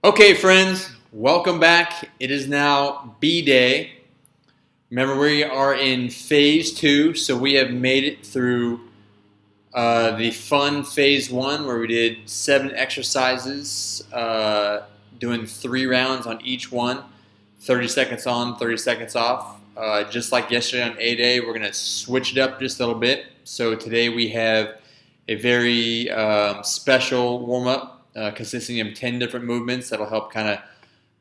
Okay, friends, welcome back. It is now B Day. Remember, we are in phase 2, so we have made it through the fun phase 1 where we did 7 exercises, doing 3 rounds on each one, 30 seconds on, 30 seconds off. Just like yesterday on A Day, we're going to switch it up just a little bit. So today we have a very special warm up consisting of 10 different movements that'll help kind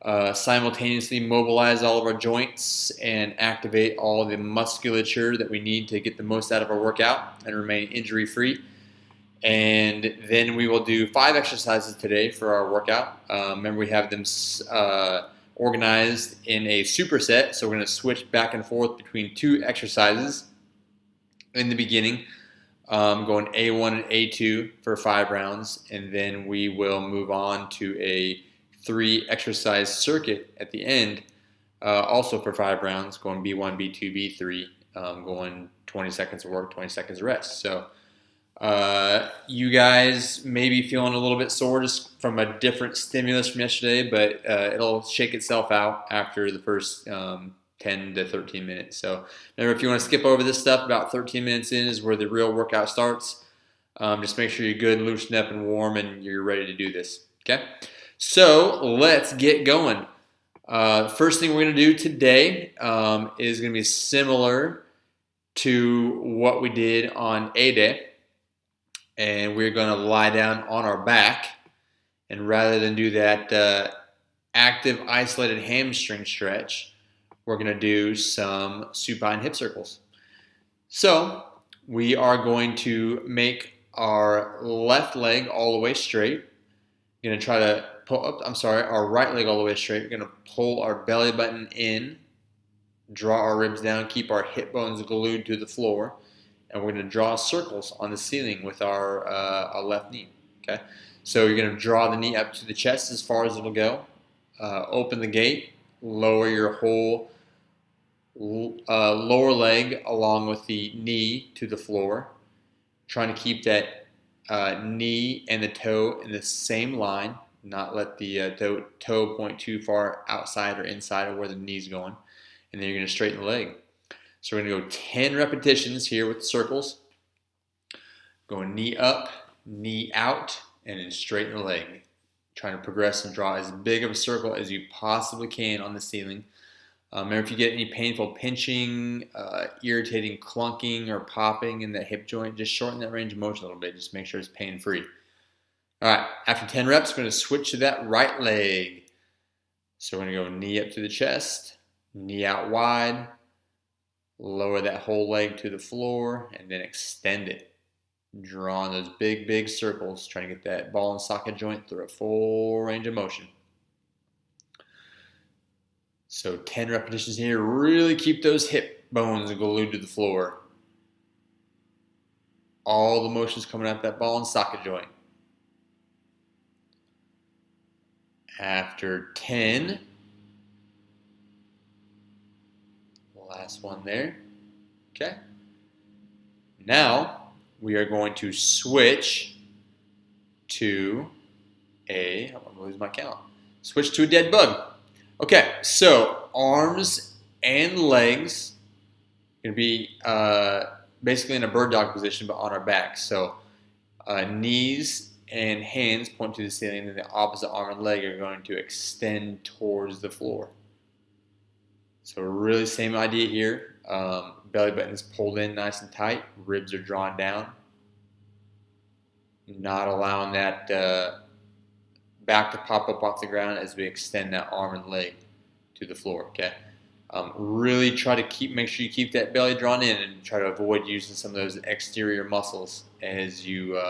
of simultaneously mobilize all of our joints and activate all the musculature that we need to get the most out of our workout and remain injury free. And then we will do 5 exercises today for our workout. Remember, we have them organized in a superset, so we're going to switch back and forth between 2 exercises in the beginning. Going A1 and A2 for 5 rounds, and then we will move on to a 3 exercise circuit at the end, also for 5 rounds, going B1, B2, B3, going 20 seconds of work, 20 seconds of rest. So you guys may be feeling a little bit sore just from a different stimulus from yesterday, but it'll shake itself out after the first 10 to 13 minutes. So remember, if you want to skip over this stuff, about 13 minutes in is where the real workout starts. Just make sure you're good, loosened up, and warm, and you're ready to do this. Okay? So let's get going. First thing we're going to do today is going to be similar to what we did on A Day. And we're going to lie down on our back. And rather than do that active isolated hamstring stretch, we're going to do some supine hip circles. So we are going to make our left leg all the way straight. We're going to try to pull up, our right leg all the way straight. We're going to pull our belly button in, draw our ribs down, keep our hip bones glued to the floor, and we're going to draw circles on the ceiling with our left knee. Okay, so you're going to draw the knee up to the chest as far as it'll go. Open the gate, lower your whole lower leg along with the knee to the floor, trying to keep that knee and the toe in the same line, not let the toe point too far outside or inside of where the knee's going, and then you're going to straighten the leg. So we're going to go 10 repetitions here with the circles, going knee up, knee out, and then straighten the leg, trying to progress and draw as big of a circle as you possibly can on the ceiling. Remember, if you get any painful pinching, irritating clunking, or popping in the hip joint, just shorten that range of motion a little bit. Just make sure it's pain-free. All right, after 10 reps, we're going to switch to that right leg. So we're going to go knee up to the chest, knee out wide, lower that whole leg to the floor, and then extend it. Drawing those big, big circles, trying to get that ball and socket joint through a full range of motion. So 10 repetitions here. Really keep those hip bones glued to the floor. All the motion's coming out that ball and socket joint. After 10, last one there. Okay. Now we are going to switch to I'm going to lose my count. Switch to a dead bug. Okay, so arms and legs are going to be basically in a bird dog position, but on our back. So knees and hands point to the ceiling, and the opposite arm and leg are going to extend towards the floor. So really same idea here. Belly button is pulled in nice and tight. Ribs are drawn down. Not allowing that back to pop up off the ground as we extend that arm and leg to the floor. Okay. Really try to make sure you keep that belly drawn in and try to avoid using some of those exterior muscles as you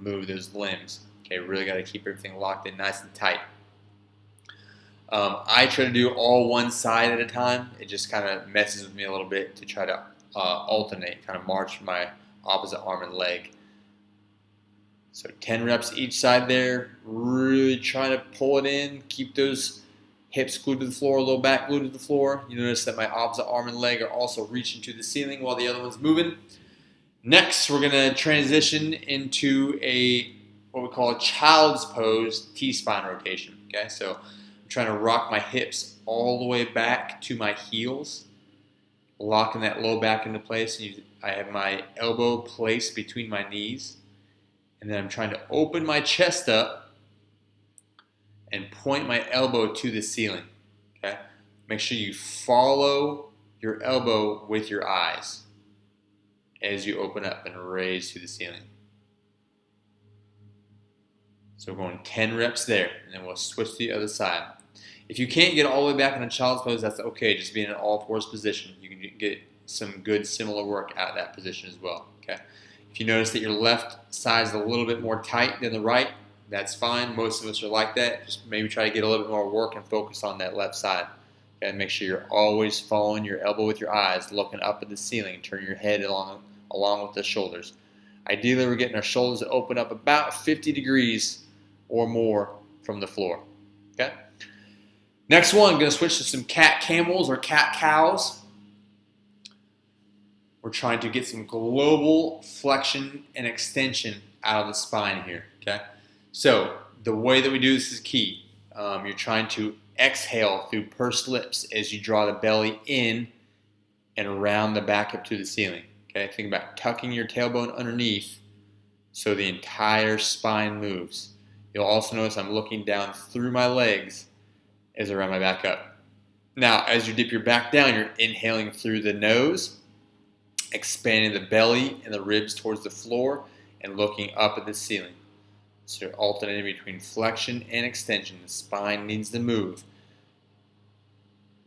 move those limbs. Okay. Really got to keep everything locked in nice and tight. I try to do all one side at a time. It just kind of messes with me a little bit to try to alternate, kind of march my opposite arm and leg. So 10 reps each side there. Really try to pull it in. Keep those hips glued to the floor, low back glued to the floor. You notice that my opposite arm and leg are also reaching to the ceiling while the other one's moving. Next, we're going to transition into what we call a child's pose T-spine rotation. Okay, so I'm trying to rock my hips all the way back to my heels, locking that low back into place. I have my elbow placed between my knees, and then I'm trying to open my chest up and point my elbow to the ceiling. Okay, make sure you follow your elbow with your eyes as you open up and raise to the ceiling. So we're going 10 reps there, and then we'll switch to the other side. If you can't get all the way back in a child's pose, that's okay. Just be in an all-fours position. You can get some good similar work out of that position as well. Okay. If you notice that your left side is a little bit more tight than the right, that's fine. Most of us are like that. Just maybe try to get a little bit more work and focus on that left side. Okay. Make sure you're always following your elbow with your eyes, looking up at the ceiling. Turn your head along with the shoulders. Ideally, we're getting our shoulders to open up about 50 degrees or more from the floor. Okay. Next one, I'm going to switch to some cat camels or cat cows. We're trying to get some global flexion and extension out of the spine here. Okay. So the way that we do this is key. You're trying to exhale through pursed lips as you draw the belly in and around the back up to the ceiling. Okay. Think about tucking your tailbone underneath so the entire spine moves. You'll also notice I'm looking down through my legs as I round my back up. Now, as you dip your back down, you're inhaling through the nose, expanding the belly and the ribs towards the floor, and looking up at the ceiling. So you're alternating between flexion and extension. The spine needs to move.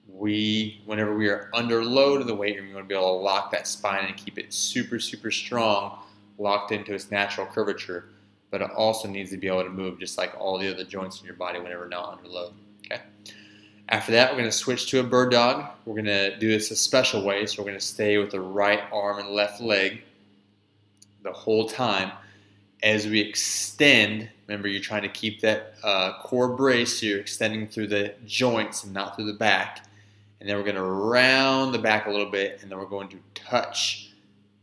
Whenever we are under load in the weight room, you want to be able to lock that spine and keep it super, super strong, locked into its natural curvature. But it also needs to be able to move just like all the other joints in your body whenever not under load. Okay. After that, we're going to switch to a bird dog. We're going to do this a special way, so we're going to stay with the right arm and left leg the whole time. As we extend, remember you're trying to keep that core brace, so you're extending through the joints and not through the back. And then we're going to round the back a little bit, and then we're going to touch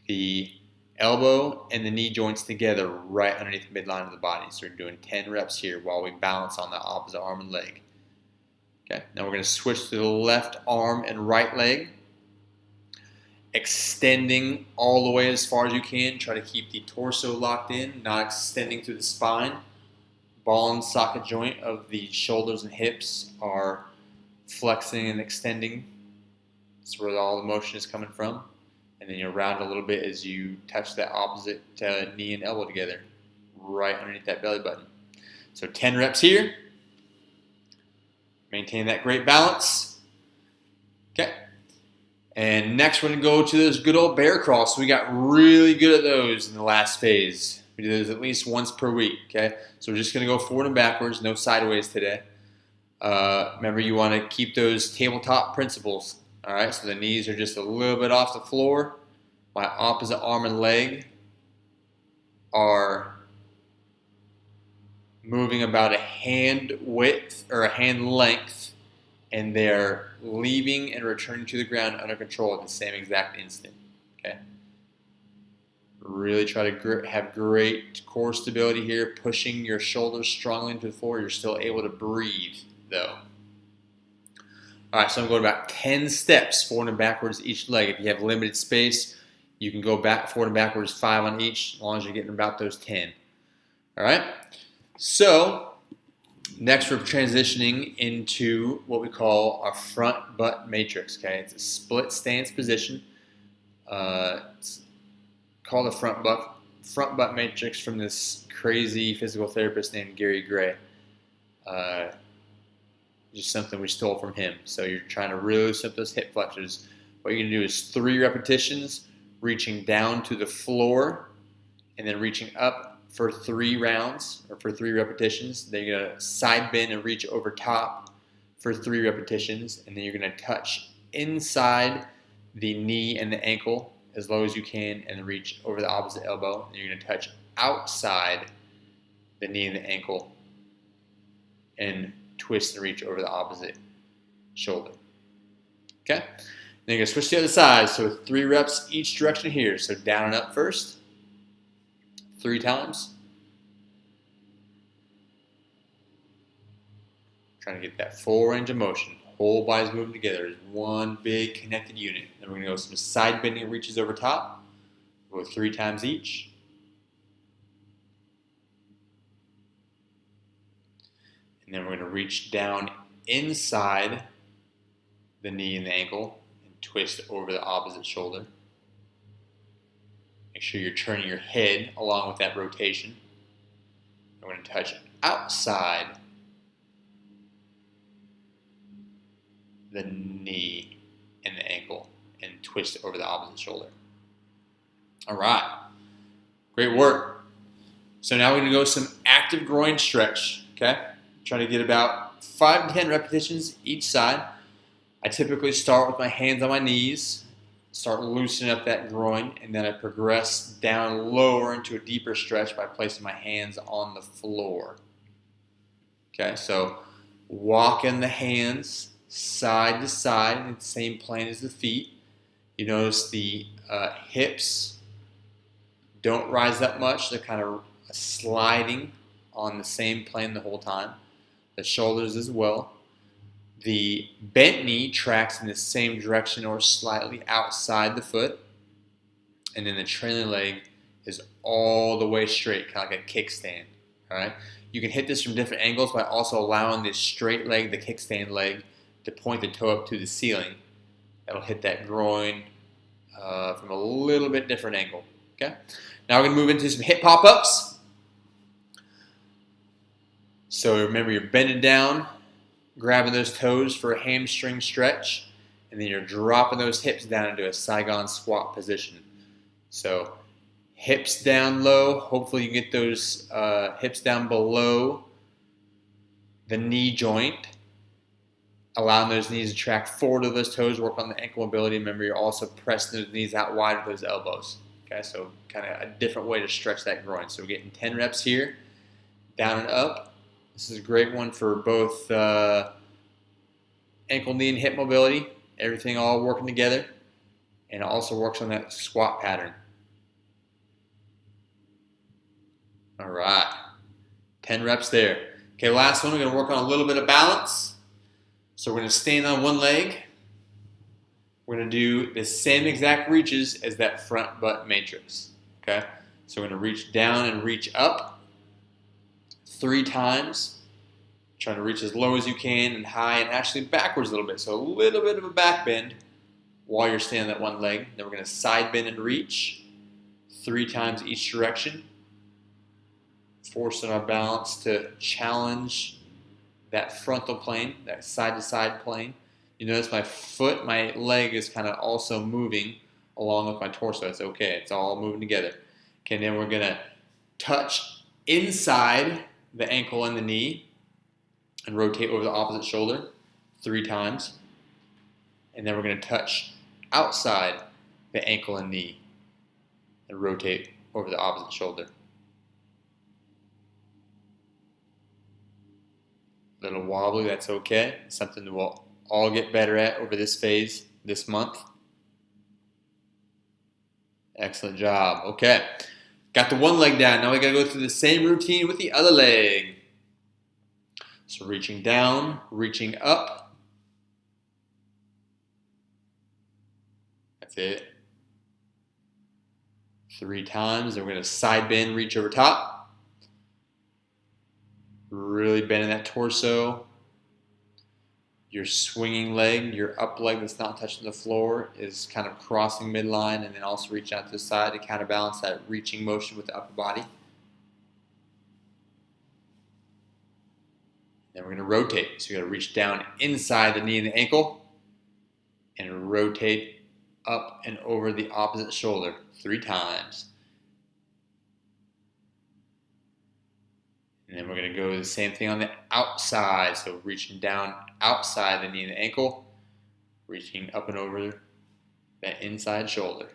the elbow and the knee joints together right underneath the midline of the body. So we're doing 10 reps here while we balance on the opposite arm and leg. Okay, now we're going to switch to the left arm and right leg. Extending all the way as far as you can. Try to keep the torso locked in, not extending through the spine. Ball and socket joint of the shoulders and hips are flexing and extending. That's where all the motion is coming from. And then you'll round a little bit as you touch that opposite knee and elbow together, right underneath that belly button. So 10 reps here. Maintain that great balance. Okay. And next we're going to go to those good old bear crawls. So we got really good at those in the last phase. We do those at least once per week. Okay. So we're just going to go forward and backwards, no sideways today. Remember, you want to keep those tabletop principles. All right, so the knees are just a little bit off the floor. My opposite arm and leg are moving about a hand width or a hand length, and they're leaving and returning to the ground under control at the same exact instant. Okay. Really try to have great core stability here, pushing your shoulders strongly into the floor. You're still able to breathe, though. All right, so I'm going about 10 steps forward and backwards each leg. If you have limited space, you can go back forward and backwards 5 on each, as long as you're getting about those 10. All right, so next we're transitioning into what we call our front butt matrix. Okay, it's a split stance position. It's called the front butt matrix from this crazy physical therapist named Gary Gray. Just something we stole from him. So you're trying to really loosen up those hip flexors. What you're going to do is 3 repetitions, reaching down to the floor, and then reaching up for 3 rounds, or for 3 repetitions. Then you're going to side bend and reach over top for 3 repetitions, and then you're going to touch inside the knee and the ankle as low as you can, and then reach over the opposite elbow. And you're going to touch outside the knee and the ankle, and twist and reach over the opposite shoulder. Okay? Then you're going to switch to the other side. So 3 reps each direction here. So down and up first. 3 times. Trying to get that full range of motion. Whole body's moving together as one big connected unit. Then we're going to go some side bending reaches over top. We'll go 3 times each. And then we're going to reach down inside the knee and the ankle and twist over the opposite shoulder. Make sure you're turning your head along with that rotation. We're going to touch outside the knee and the ankle and twist it over the opposite shoulder. All right, great work. So now we're going to go some active groin stretch, okay? Try to get about 5 to 10 repetitions each side. I typically start with my hands on my knees, start loosening up that groin, and then I progress down lower into a deeper stretch by placing my hands on the floor. Okay, so walking the hands side to side in the same plane as the feet. You notice the hips don't rise that much. They're kind of sliding on the same plane the whole time. The shoulders as well. The bent knee tracks in the same direction or slightly outside the foot. And then the trailing leg is all the way straight, kind of like a kickstand. All right? You can hit this from different angles by also allowing this straight leg, the kickstand leg, to point the toe up to the ceiling. That'll hit that groin from a little bit different angle. Okay? Now we're going to move into some hip pop-ups. So remember, you're bending down, grabbing those toes for a hamstring stretch, and then you're dropping those hips down into a Saigon squat position. So hips down low. Hopefully you get those hips down below the knee joint, allowing those knees to track forward of those toes, work on the ankle mobility. Remember, you're also pressing those knees out wide with those elbows. Okay, so kind of a different way to stretch that groin. So we're getting 10 reps here, down and up. This is a great one for both ankle, knee, and hip mobility. Everything all working together. And it also works on that squat pattern. All right. 10 reps there. Okay, last one, we're going to work on a little bit of balance. So we're going to stand on one leg. We're going to do the same exact reaches as that front butt matrix. Okay? So we're going to reach down and reach up 3 times. Trying to reach as low as you can and high and actually backwards a little bit. So a little bit of a back bend while you're standing on that one leg. Then we're going to side bend and reach 3 times each direction. Forcing our balance to challenge that frontal plane, that side-to-side plane. You notice my leg is kind of also moving along with my torso. It's okay. It's all moving together. Okay, and then we're going to touch inside the ankle and the knee and rotate over the opposite shoulder 3 times. And then we're going to touch outside the ankle and knee and rotate over the opposite shoulder. A little wobbly, that's okay. Something that we'll all get better at over this phase this month. Excellent job. Okay. Got the one leg down. Now we got to go through the same routine with the other leg. So reaching down, reaching up. That's it. 3 times. Then we're going to side bend, reach over top. Really bending that torso. Your swinging leg, your up leg that's not touching the floor is kind of crossing midline, and then also reach out to the side to counterbalance that reaching motion with the upper body. Then we're going to rotate. So you're going to reach down inside the knee and the ankle and rotate up and over the opposite shoulder 3 times. And then we're going to go the same thing on the outside. So reaching down outside the knee and the ankle, reaching up and over that inside shoulder.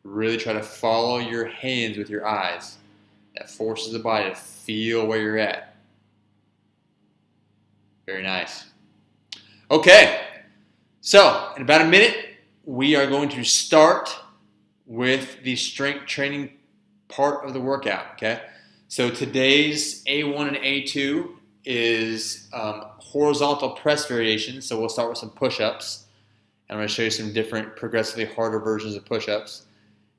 Really try to follow your hands with your eyes. That forces the body to feel where you're at. Very nice. Okay, so in about a minute, we are going to start with the strength training part of the workout, okay? So today's A1 and A2 is horizontal press variations. So we'll start with some push-ups. And I'm going to show you some different progressively harder versions of push-ups.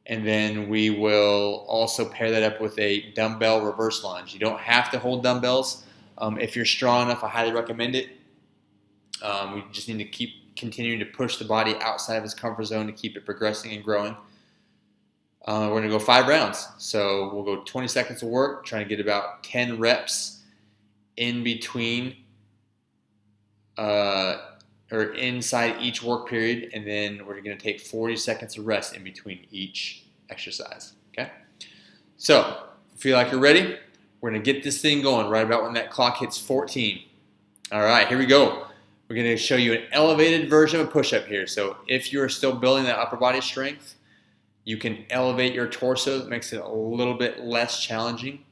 And then we will also pair that up with a dumbbell reverse lunge. You don't have to hold dumbbells. If you're strong enough, I highly recommend it. We just need to keep continuing to push the body outside of its comfort zone to keep it progressing and growing. We're going to go 5 rounds. So we'll go 20 seconds of work, trying to get about 10 reps in between or inside each work period, and then we're going to take 40 seconds of rest in between each exercise. Okay? So, if you feel like you're ready, we're going to get this thing going right about when that clock hits 14. All right, here we go. We're going to show you an elevated version of a push-up here. So, if you're still building that upper body strength, you can elevate your torso. That makes it a little bit less challenging.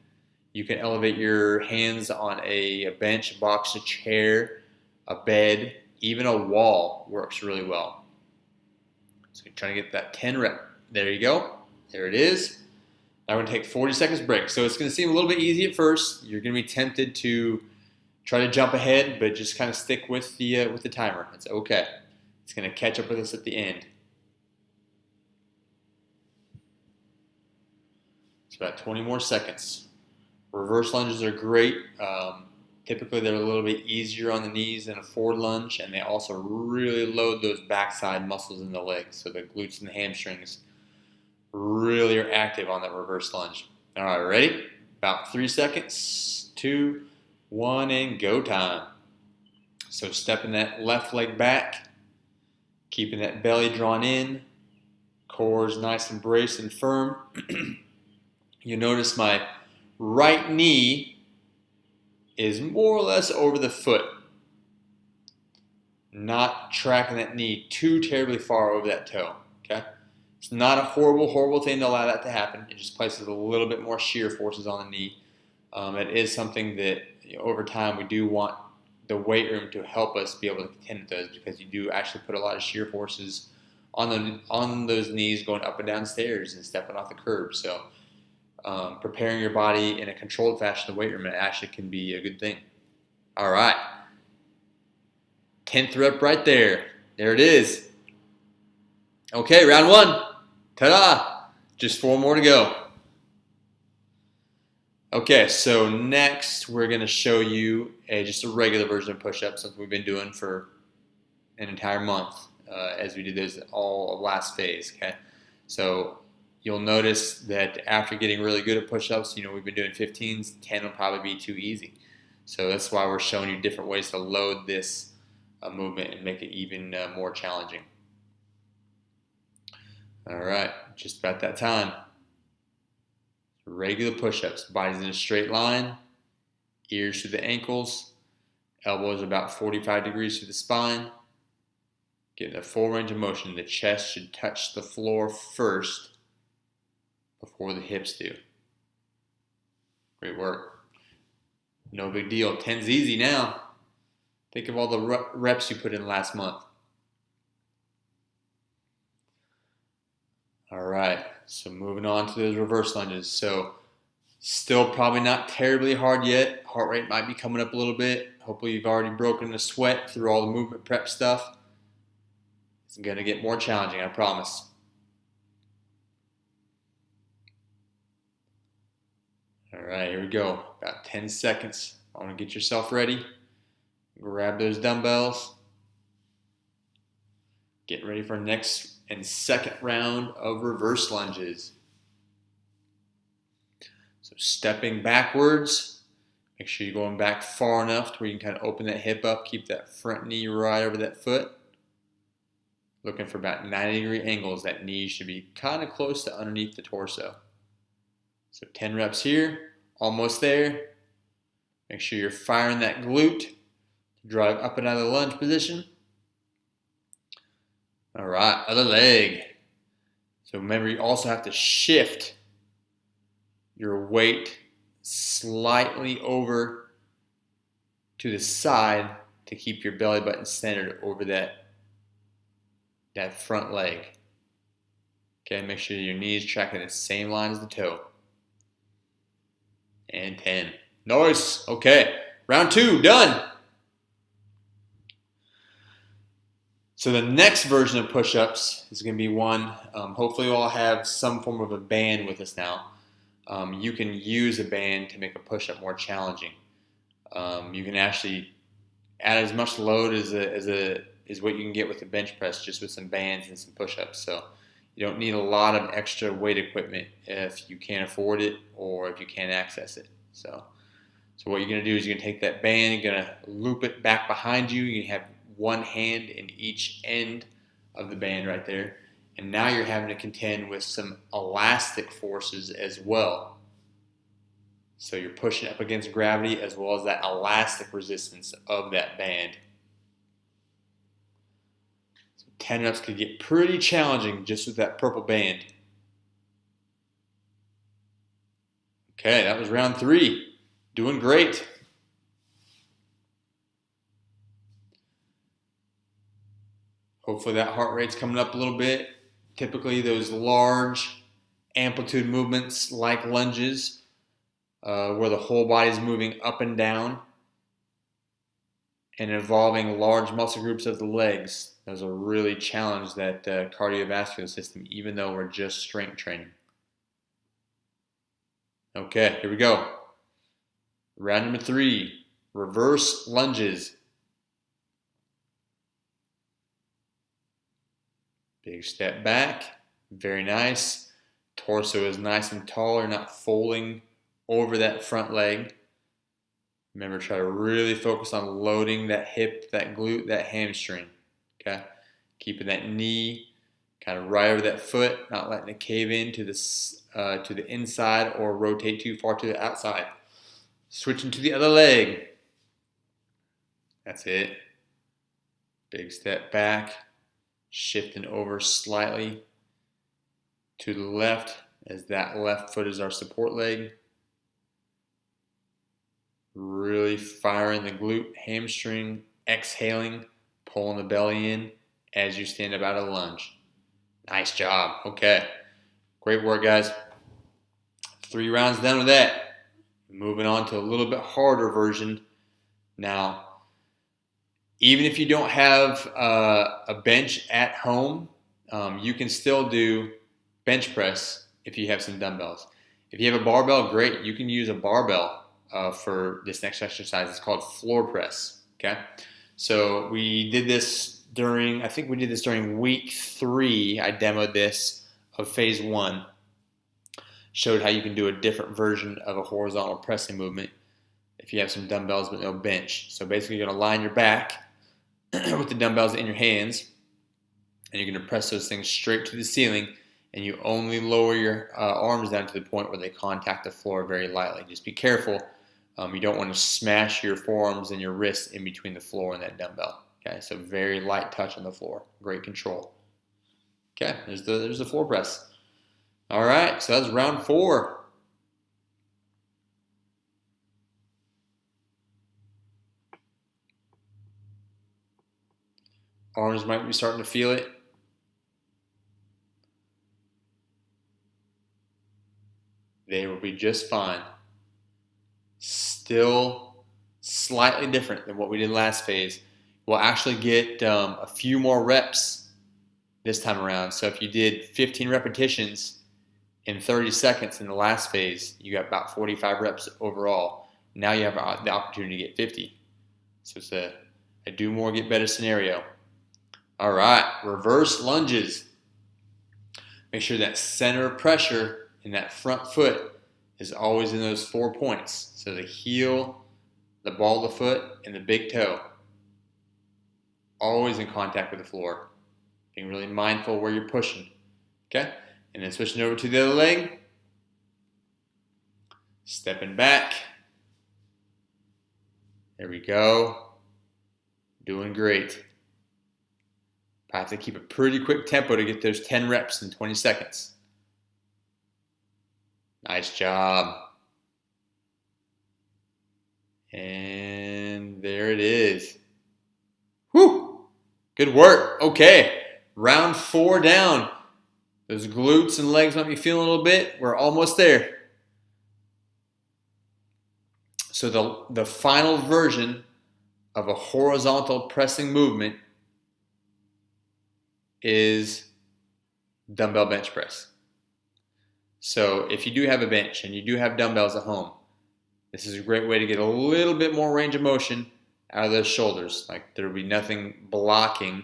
You can elevate your hands on a bench, a box, a chair, a bed, even a wall works really well. So you're trying to get that 10 rep. There you go. There it is. Now we're going to take 40 seconds break. So it's going to seem a little bit easy at first. You're going to be tempted to try to jump ahead, but just kind of stick with the timer. It's okay. It's going to catch up with us at the end. It's about 20 more seconds. Reverse lunges are great. Typically, they're a little bit easier on the knees than a forward lunge, and they also really load those backside muscles in the legs. So the glutes and the hamstrings really are active on that reverse lunge. All right, ready? About 3 seconds, 2, 1, and go time. So stepping that left leg back, keeping that belly drawn in, core is nice and braced and firm. You notice my right knee is more or less over the foot. Not tracking that knee too terribly far over that toe. Okay? It's not a horrible thing to allow that to happen. It just places a little bit more shear forces on the knee. It is something that over time we do want the weight room to help us be able to contend with those, because you do actually put a lot of shear forces on those knees going up and down stairs and stepping off the curb. So preparing your body in a controlled fashion in the weight room, it actually can be a good thing. All right. 10th rep right there. There it is. Okay, round 1. Ta-da! Just 4 more to go. Okay, so next we're going to show you just a regular version of push-ups, something we've been doing for an entire month as we did this all of last phase. Okay, so you'll notice that after getting really good at push-ups, we've been doing 15s, 10 will probably be too easy. So that's why we're showing you different ways to load this movement and make it even more challenging. All right, just about that time. Regular push-ups, body's in a straight line, ears to the ankles, elbows about 45 degrees to the spine. Getting a full range of motion. The chest should touch the floor first before the hips do. Great work. No big deal. 10's easy now. Think of all the reps you put in last month. All right, so moving on to those reverse lunges. So still probably not terribly hard yet. Heart rate might be coming up a little bit. Hopefully you've already broken the sweat through all the movement prep stuff. It's going to get more challenging, I promise. All right, here we go. About 10 seconds. I want to get yourself ready. Grab those dumbbells. Get ready for next and second round of reverse lunges. So stepping backwards. Make sure you're going back far enough to where you can kind of open that hip up. Keep that front knee right over that foot. Looking for about 90-degree angles. That knee should be kind of close to underneath the torso. So 10 reps here, almost there. Make sure you're firing that glute to drive up and out of the lunge position. All right, other leg. So remember, you also have to shift your weight slightly over to the side to keep your belly button centered over that front leg. Okay, make sure your knees tracking the same line as the toe. And 10. Nice. Okay, round 2, done. So the next version of push-ups is going to be one, hopefully we'll all have some form of a band with us now. You can use a band to make a push-up more challenging. You can actually add as much load as what you can get with the bench press, just with some bands and some push-ups. So you don't need a lot of extra weight equipment if you can't afford it or if you can't access it. So what you're going to do is you're going to take that band, you're going to loop it back behind you. You have one hand in each end of the band right there. And now you're having to contend with some elastic forces as well. So you're pushing up against gravity as well as that elastic resistance of that band. So 10 reps could get pretty challenging just with that purple band. Okay, that was round 3. Doing great. Hopefully that heart rate's coming up a little bit. Typically those large amplitude movements like lunges, where the whole body is moving up and down and involving large muscle groups of the legs, those will really challenge that cardiovascular system, even though we're just strength training. Okay, here we go. Round number 3, reverse lunges. Big step back, very nice. Torso is nice and tall, you're not folding over that front leg. Remember, try to really focus on loading that hip, that glute, that hamstring. Okay, keeping that knee kind of right over that foot, not letting it cave in to the inside or rotate too far to the outside. Switching to the other leg. That's it. Big step back. Shifting over slightly to the left as that left foot is our support leg. Really firing the glute, hamstring, exhaling, pulling the belly in as you stand up out of the lunge. Nice job. Okay. Great work, guys. 3 rounds done with that. Moving on to a little bit harder version now. Even if you don't have a bench at home, you can still do bench press if you have some dumbbells. If you have a barbell, great. You can use a barbell for this next exercise. It's called floor press. Okay, so we did this during week 3. I demoed this of phase 1. Showed how you can do a different version of a horizontal pressing movement if you have some dumbbells but no bench. So basically, you're going to line your back with the dumbbells in your hands, and you're going to press those things straight to the ceiling, and you only lower your arms down to the point where they contact the floor very lightly. Just be careful. You don't want to smash your forearms and your wrists in between the floor and that dumbbell. Okay, so very light touch on the floor. Great control. Okay, there's the floor press. All right, so that's round 4. Arms might be starting to feel it. They will be just fine. Still slightly different than what we did last phase. We'll actually get a few more reps this time around. So if you did 15 repetitions in 30 seconds in the last phase, you got about 45 reps overall. Now you have the opportunity to get 50. So it's a do more, get better scenario. All right, reverse lunges. Make sure that center of pressure in that front foot is always in those 4 points. So the heel, the ball of the foot, and the big toe. Always in contact with the floor. Being really mindful where you're pushing. Okay? And then switching over to the other leg. Stepping back. There we go. Doing great. I have to keep a pretty quick tempo to get those 10 reps in 20 seconds. Nice job. And there it is. Whew. Good work. Okay. Round 4 down. Those glutes and legs might be feeling a little bit. We're almost there. So the final version of a horizontal pressing movement is dumbbell bench press. So if you do have a bench and you do have dumbbells at home, this is a great way to get a little bit more range of motion out of those shoulders. Like there will be nothing blocking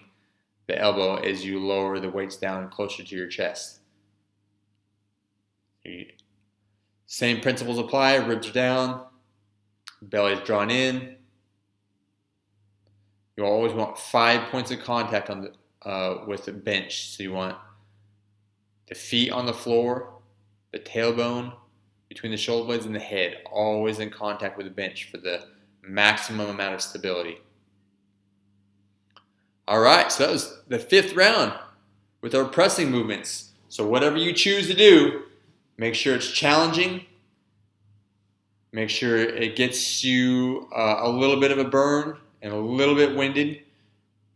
the elbow as you lower the weights down closer to your chest. Same principles apply. Ribs are down, belly's drawn in. You always want 5 points of contact on with the bench. So you want the feet on the floor, the tailbone between the shoulder blades and the head, always in contact with the bench for the maximum amount of stability. All right, so that was the 5th round with our pressing movements. So whatever you choose to do, make sure it's challenging. Make sure it gets you a little bit of a burn and a little bit winded.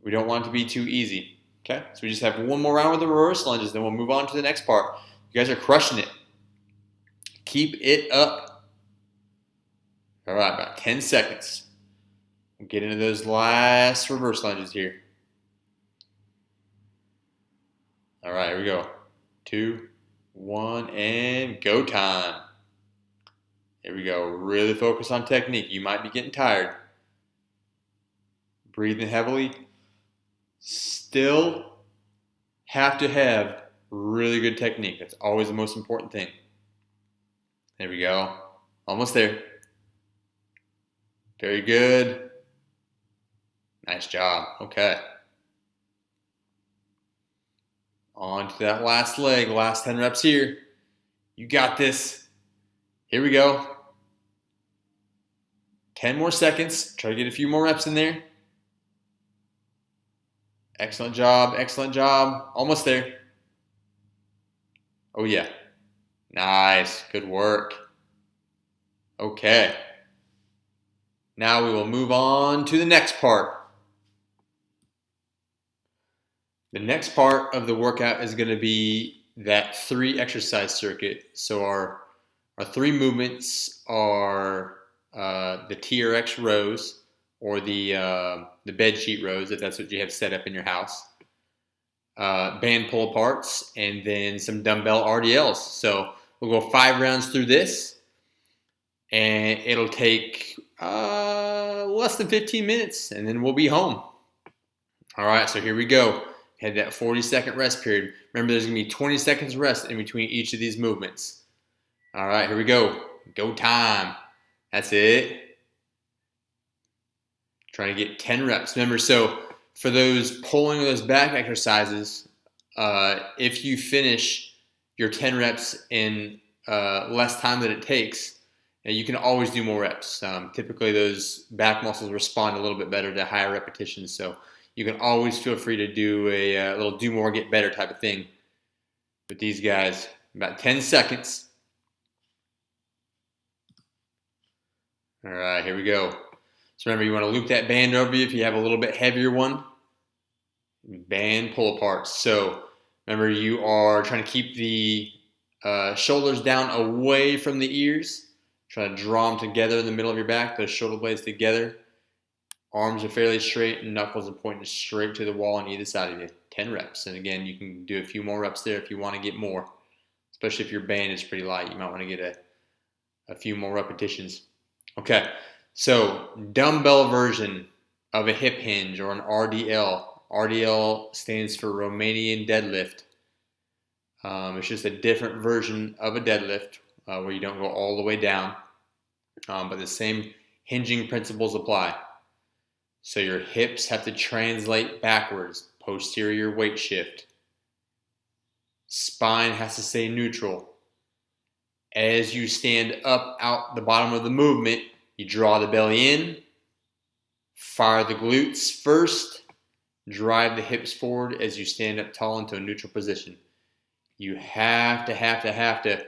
We don't want it to be too easy. Okay, so we just have one more round with the reverse lunges, then we'll move on to the next part. You guys are crushing it. Keep it up. All right, about 10 seconds. We'll get into those last reverse lunges here. All right, here we go. 2, 1, and go time. Here we go. Really focus on technique. You might be getting tired. Breathing heavily. Still have to have really good technique. That's always the most important thing. There we go. Almost there. Very good. Nice job. Okay. On to that last leg. Last 10 reps here. You got this. Here we go. 10 more seconds. Try to get a few more reps in there. Excellent job. Excellent job. Almost there. Oh, yeah. Nice. Good work. Okay. Now we will move on to the next part. The next part of the workout is going to be that 3 exercise circuit. So our 3 movements are the TRX rows, or the bed sheet rows, if that's what you have set up in your house. Band pull aparts, and then some dumbbell RDLs. So we'll go 5 rounds through this, and it'll take less than 15 minutes, and then we'll be home. All right, so here we go. Had that 40-second rest period. Remember, there's going to be 20 seconds rest in between each of these movements. All right, here we go. Go time. That's it. Trying to get 10 reps. Remember, so for those pulling those back exercises, if you finish your 10 reps in less time than it takes, you can always do more reps. Typically, those back muscles respond a little bit better to higher repetitions, so you can always feel free to do a little do more, get better type of thing with these guys. About 10 seconds. All right, here we go. So remember, you want to loop that band over you if you have a little bit heavier one. Band pull aparts. So remember, you are trying to keep the shoulders down away from the ears. Try to draw them together in the middle of your back, those shoulder blades together. Arms are fairly straight, and knuckles are pointing straight to the wall on either side of you. 10 reps. And again, you can do a few more reps there if you want to get more. Especially if your band is pretty light. You might want to get a few more repetitions. Okay, so dumbbell version of a hip hinge or an RDL. RDL stands for Romanian deadlift. It's just a different version of a deadlift where you don't go all the way down, but the same hinging principles apply. So your hips have to translate backwards, posterior weight shift. Spine has to stay neutral. As you stand up out the bottom of the movement, you draw the belly in, fire the glutes first, drive the hips forward as you stand up tall into a neutral position. You have to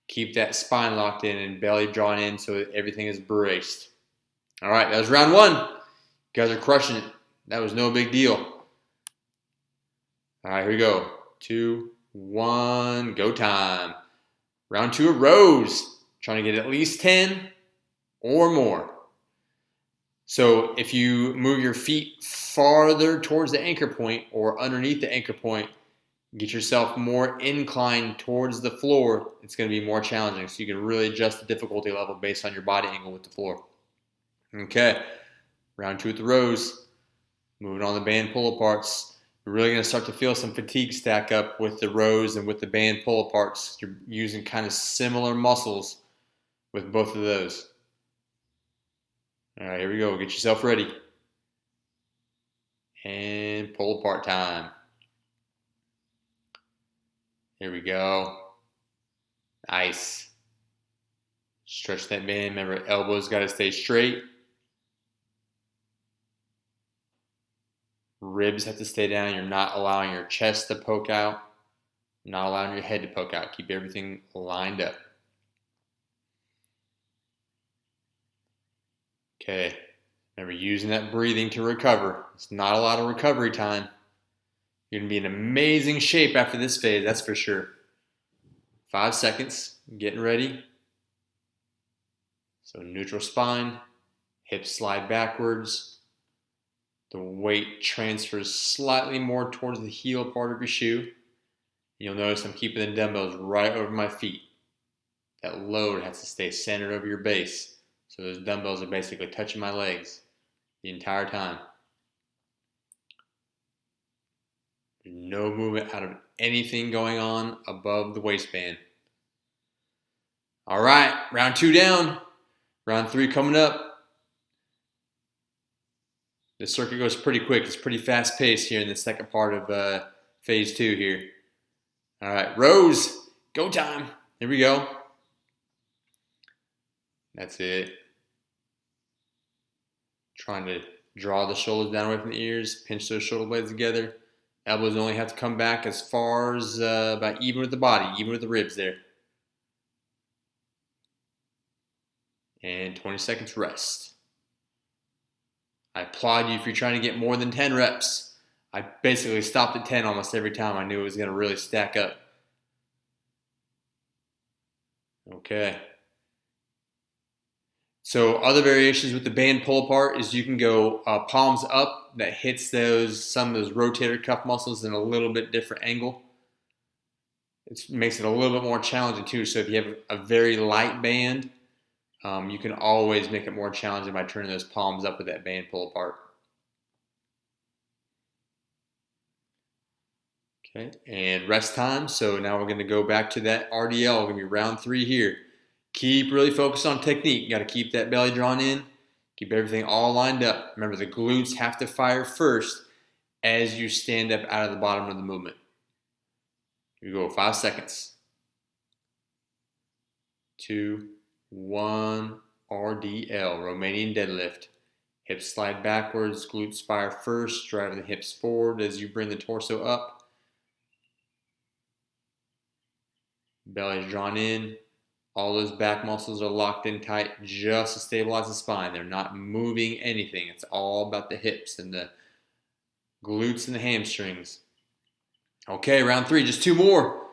keep that spine locked in and belly drawn in so that everything is braced. All right, that was round 1. You guys are crushing it. That was no big deal. All right, here we go. 2, 1, go time. Round 2 of rows. Trying to get at least 10. or more. So if you move your feet farther towards the anchor point or underneath the anchor point, get yourself more inclined towards the floor, it's going to be more challenging. So you can really adjust the difficulty level based on your body angle with the floor. Okay, round 2 with the rows. Moving on the band pull-aparts. You're really going to start to feel some fatigue stack up with the rows and with the band pull-aparts. You're using kind of similar muscles with both of those. All right, here we go. Get yourself ready. And pull-apart time. Here we go. Nice. Stretch that band. Remember, elbows got to stay straight. Ribs have to stay down. You're not allowing your chest to poke out. Not allowing your head to poke out. Keep everything lined up. Okay. Remember, using that breathing to recover. It's not a lot of recovery time. You're going to be in amazing shape after this phase, that's for sure. 5 seconds. Getting ready. So neutral spine. Hips slide backwards. The weight transfers slightly more towards the heel part of your shoe. You'll notice I'm keeping the dumbbells right over my feet. That load has to stay centered over your base. So those dumbbells are basically touching my legs the entire time. There's no movement out of anything going on above the waistband. All right, round 2 down. Round 3 coming up. The circuit goes pretty quick. It's pretty fast paced here in the second part of phase 2 here. All right, rows, go time. Here we go. That's it. Trying to draw the shoulders down away from the ears, pinch those shoulder blades together. Elbows only have to come back as far as about even with the body, even with the ribs there. And 20 seconds rest. I applaud you if you're trying to get more than 10 reps. I basically stopped at 10 almost every time. I knew it was going to really stack up. Okay. So other variations with the band pull apart is you can go palms up. That hits some of those rotator cuff muscles in a little bit different angle. It makes it a little bit more challenging too. So if you have a very light band, you can always make it more challenging by turning those palms up with that band pull apart. Okay, and rest time. So now we're going to go back to that RDL. We're going to be round 3 here. Keep really focused on technique. You got to keep that belly drawn in. Keep everything all lined up. Remember, the glutes have to fire first as you stand up out of the bottom of the movement. Here we go, 5 seconds. 2, 1, RDL, Romanian deadlift. Hips slide backwards, glutes fire first, driving the hips forward as you bring the torso up. Belly is drawn in. All those back muscles are locked in tight just to stabilize the spine. They're not moving anything. It's all about the hips and the glutes and the hamstrings. Okay, round 3, just 2 more.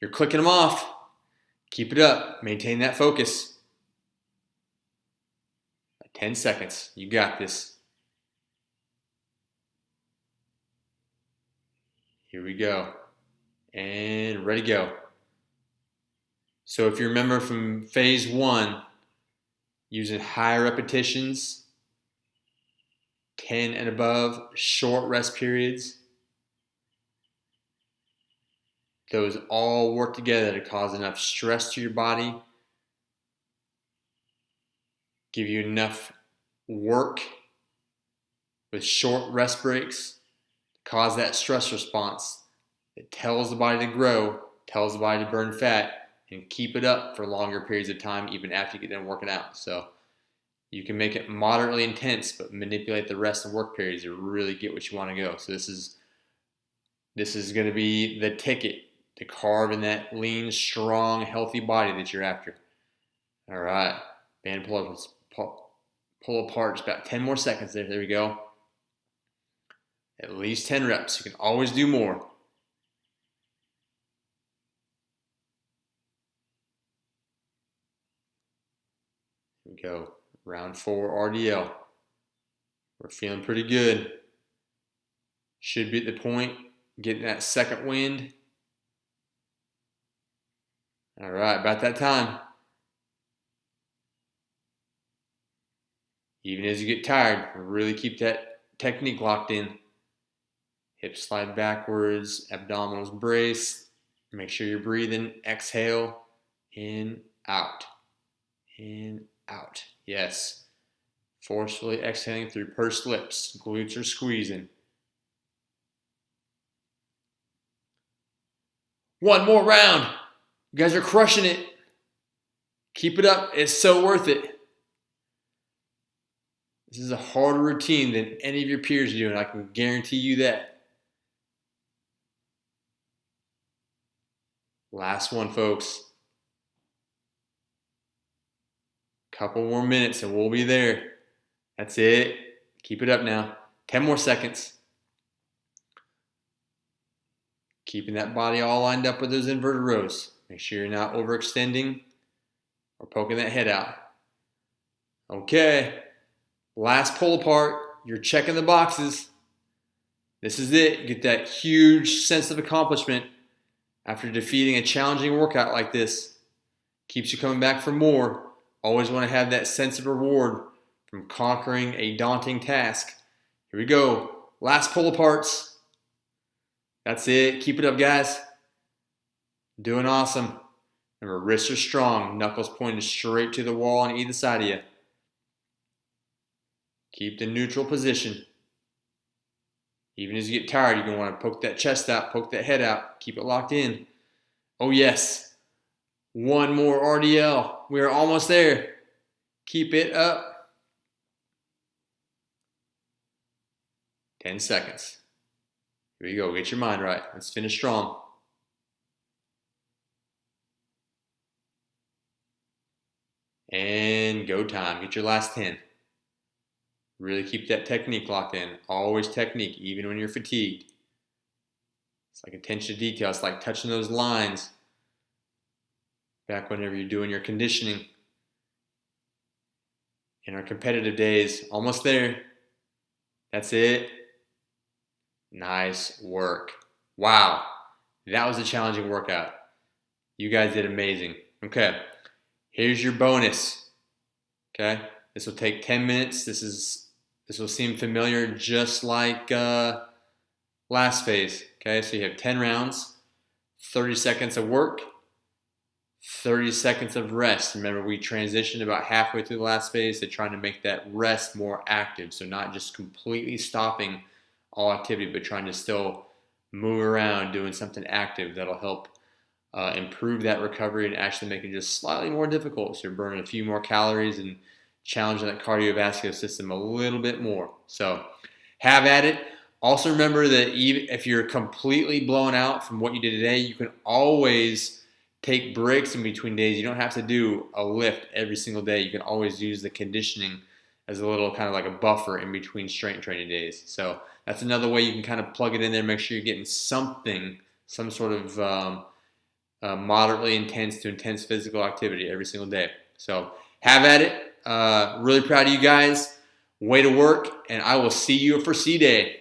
You're clicking them off. Keep it up. Maintain that focus. 10 seconds. You got this. Here we go. And ready to go. So if you remember from phase 1, using higher repetitions, 10 and above, short rest periods, those all work together to cause enough stress to your body, give you enough work with short rest breaks to cause that stress response. It tells the body to grow, tells the body to burn fat, and keep it up for longer periods of time even after you get done working out. So you can make it moderately intense, but manipulate the rest and work periods to really get what you want to go. So this is going to be the ticket to carve in that lean, strong, healthy body that you're after. All right, band pull apart, just about 10 more seconds there. There we go. At least 10 reps. You can always do more. go. Round 4 RDL. We're feeling pretty good. Should be at the point, getting that second wind. All right, about that time. Even as you get tired, really keep that technique locked in. Hips slide backwards, abdominals brace. Make sure you're breathing. Exhale, in, out. In, out. Yes. Forcefully exhaling through pursed lips. Glutes are squeezing. One more round. You guys are crushing it. Keep it up. It's so worth it. This is a harder routine than any of your peers are doing. I can guarantee you that. Last one, folks. Couple more minutes and we'll be there. That's it. Keep it up now. 10 more seconds. Keeping that body all lined up with those inverted rows. Make sure you're not overextending or poking that head out. Okay. Last pull apart. You're checking the boxes. This is it. Get that huge sense of accomplishment after defeating a challenging workout like this. Keeps you coming back for more. Always want to have that sense of reward from conquering a daunting task. Here we go. Last pull aparts. That's it. Keep it up, guys. Doing awesome. Remember, wrists are strong. Knuckles pointed straight to the wall on either side of you. Keep the neutral position. Even as you get tired, you're going to want to poke that chest out, poke that head out. Keep it locked in. Oh, yes. One more RDL. We are almost there. Keep it up. 10 seconds. Here we go. Get your mind right. Let's finish strong. And go time. Get your last 10. Really keep that technique locked in. Always technique, even when you're fatigued. It's like attention to detail. It's like touching those lines back whenever you're doing your conditioning. In our competitive days, almost there. That's it. Nice work. Wow. That was a challenging workout. You guys did amazing. Okay. Here's your bonus. Okay. This will take 10 minutes. This will seem familiar, just like last phase. Okay, so you have 10 rounds, 30 seconds of work, 30 seconds of rest. Remember, we transitioned about halfway through the last phase to trying to make that rest more active. So not just completely stopping all activity, but trying to still move around, doing something active that'll help improve that recovery and actually make it just slightly more difficult. So you're burning a few more calories and challenging that cardiovascular system a little bit more. So have at it. Also remember that even if you're completely blown out from what you did today, you can always take breaks in between days. You don't have to do a lift every single day. You can always use the conditioning as a little kind of like a buffer in between strength training days. So that's another way you can kind of plug it in there, make sure you're getting something, some sort of moderately intense to intense physical activity every single day. So have at it. Really proud of you guys. Way to work, and I will see you for C-Day.